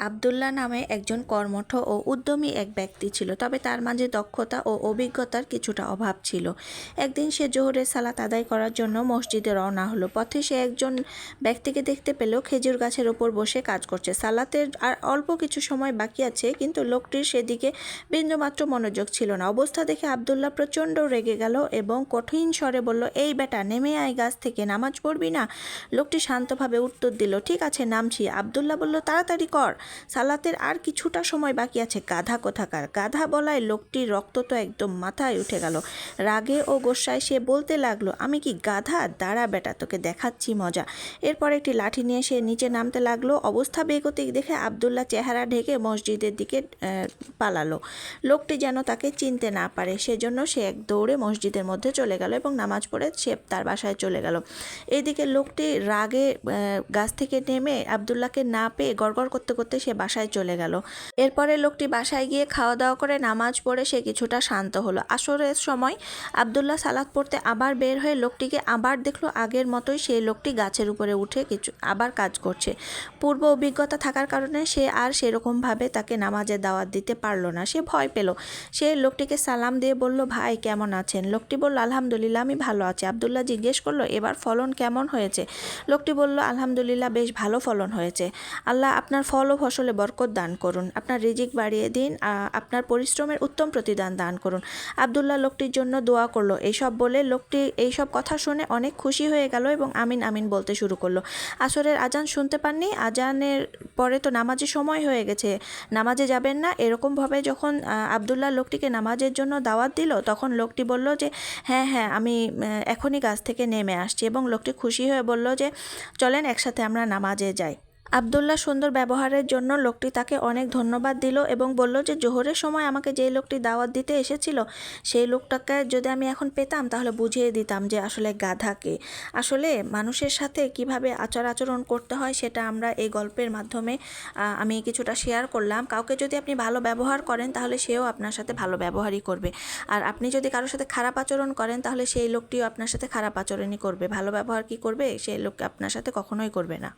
আবদুল্লাহ নামে একজন কর্মঠ ও উদ্যমী এক ব্যক্তি ছিল, তবে তার মাঝে দক্ষতা ও অভিজ্ঞতার কিছুটা অভাব ছিল। একদিন সে জোহরের সালাত আদায় করার জন্য মসজিদে রওনা হলো। পথে সে একজন ব্যক্তিকে দেখতে পেল খেজুর গাছের ওপর বসে কাজ করছে। সালাতের আর অল্প কিছু সময় বাকি আছে, কিন্তু লোকটির সেদিকে বিন্দুমাত্র মনোযোগ ছিল না। অবস্থা দেখে আবদুল্লাহ প্রচণ্ড রেগে গেল এবং কঠিন স্বরে বলল, এই বেটা, নেমে আয় গাছ থেকে, নামাজ পড়বি না? লোকটি শান্তভাবে উত্তর দিল, ঠিক আছে, নামছি। আবদুল্লাহ বলল, তাড়াতাড়ি কর, সালাতের আর কিছুটা সময় বাকি আছে। গাধা কোথাকার! গাধা বলায় লোকটির রক্ত তো একদম মাথায় উঠে গেল। রাগে ও গোস্বায় সে বলতে লাগলো, আমি কি গাধা? দাঁড়া বেটা, তোকে দেখাচ্ছি মজা। এরপর একটি লাঠি নিয়ে সে নিচে নামতে লাগলো। অবস্থা বেগতিক দেখে আবদুল্লাহ চেহারা ঢেকে মসজিদের দিকে পালালো। লোকটি যেন তাকে চিনতে না পারে, সেজন্য সে এক দৌড়ে মসজিদের মধ্যে চলে গেল এবং নামাজ পড়ে সে তার বাসায় চলে গেল। এইদিকে লোকটি রাগে গাছ থেকে নেমে আবদুল্লাহকে না পেয়ে গড়গড় করতে করতে সে বাসায় চলে গেল। এরপরে লোকটি বাসায় গিয়ে খাওয়া দাওয়া করে নামাজ পড়ে সে কিছুটা শান্ত হলো। আসরের সময় আবদুল্লাহ সালাত পড়তে আবার বের হয়ে লোকটিকে আবার দেখলো আগের মতোই সেই লোকটি গাছের উপরে উঠে আবার কাজ করছে। পূর্ব অভিজ্ঞতা থাকার কারণে সে আর সেরকমভাবে তাকে নামাজে দাওয়াত দিতে পারলো না। সে ভয় পেল। সে লোকটিকে সালাম দিয়ে বলল, ভাই কেমন আছেন? লোকটি বলল, আলহামদুলিল্লাহ, আমি ভালো আছি। আবদুল্লাহ জিজ্ঞেস করলো, এবার ফলন কেমন হয়েছে? লোকটি বলল, আলহামদুলিল্লাহ, বেশ ভালো ফলন হয়েছে। আল্লাহ আপনার ফল ও ফসলে বরকত দান করুন, আপনার রিজিক বাড়িয়ে দিন, আপনার পরিশ্রমের উত্তম প্রতিদান দান করুন। আবদুল্লাহ লোকটির জন্য দোয়া করলো। এইসব বলে লোকটি এইসব কথা শুনে অনেক খুশি হয়ে গেল এবং আমিন আমিন বলতে শুরু করলো। আসরের আজান শুনতে পাননি? আজানের পরে তো নামাজের সময় হয়ে গেছে, নামাজে যাবেন না? এরকমভাবে যখন আবদুল্লাহ লোকটিকে নামাজের জন্য দাওয়াত দিল, তখন লোকটি বলল যে হ্যাঁ হ্যাঁ, আমি এখনই গাছ থেকে নেমে আসছি, এবং লোকটি খুশি হয়ে বলল যে চলেন একসাথে আমরা নামাজে যাই। আবদুল্লাহ সুন্দর ব্যবহারের জন্য লোকটি তাকে অনেক ধন্যবাদ দিল এবং বলল যে জোহরের সময় আমাকে যেই লোকটি দাওয়াত দিতে এসেছিল, সেই লোকটাকে যদি আমি এখন পেতাম তাহলে বুঝিয়ে দিতাম যে আসলে গাধাকে। আসলে মানুষের সাথে কিভাবে আচরণ করতে হয় সেটা আমরা এই গল্পের মাধ্যমে আমি কিছুটা শেয়ার করলাম। কাউকে যদি আপনি ভালো ব্যবহার করেন তাহলে সেও আপনার সাথে ভালো ব্যবহারই করবে, আর আপনি যদি কারোর সাথে খারাপ আচরণ করেন তাহলে সেই লোকটিও আপনার সাথে খারাপ আচরণই করবে। ভালো ব্যবহার কি করবে? সেই লোক আপনার সাথে কখনোই করবে না।